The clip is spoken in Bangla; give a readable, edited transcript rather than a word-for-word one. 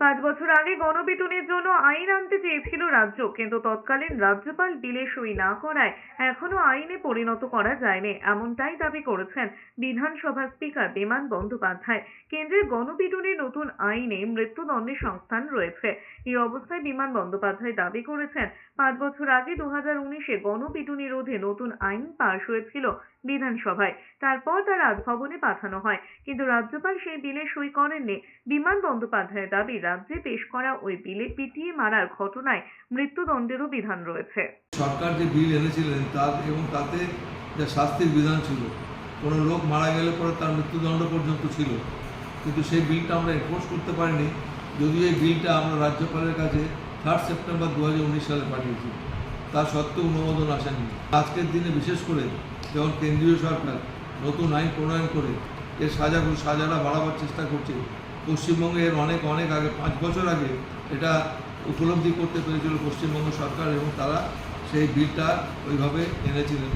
5 বছর আগে গণপিটুনির জন্য আইন আনতে চেয়েছিল রাজ্য, কিন্তু তৎকালীন রাজ্যপাল বিলে সই না করায় এখনো আইনে পরিণত করা যায়নি, এমনটাই দাবি করেছেন বিধানসভা স্পিকার বিমান বন্দ্যোপাধ্যায়। কেন্দ্রের গণপিটুনির নতুন আইনে মৃত্যুদণ্ডের সংস্থান রয়েছে। এই অবস্থায় বিমান বন্দ্যোপাধ্যায় দাবি করেছেন, 5 বছর আগে 2019-এ গণপিটুনি রোধে নতুন আইন পাশ হয়েছিল বিধানসভায়। তারপর তা রাজভবনে পাঠানো হয়, কিন্তু রাজ্যপাল সেই বিলে সই করেননি। বিমান বন্দ্যোপাধ্যায়ের দাবি, রাজ্যে পেশ করা ওই বিলে পিটিয়ে মারার ঘটনায় মৃত্যুদণ্ডেরও বিধান রয়েছে। সরকার যে বিল এনেছিলেন তাতে যে শাস্তির বিধান ছিল, কোনো লোক মারা গেলে পরে তার মৃত্যুদণ্ড পর্যন্ত ছিল, কিন্তু সেই বিলটা আমরা এনফোর্স করতে পারিনি। যদিও এই বিলটা আমরা রাজ্যপালের কাছে 3 সেপ্টেম্বর 2019 সালে পাঠিয়েছি, তা সত্ত্বেও অনুমোদন আসেনি। আজকের দিনে বিশেষ করে যখন কেন্দ্রীয় সরকার নতুন আইন প্রণয়ন করে এর সাজাটা বাড়াবার চেষ্টা করছে, পশ্চিমবঙ্গে এর অনেক আগে 5 বছর আগে এটা উপলব্ধি করতে পেরেছিল পশ্চিমবঙ্গ সরকার, এবং তারা সেই বিলটা ওইভাবে এনেছিলেন।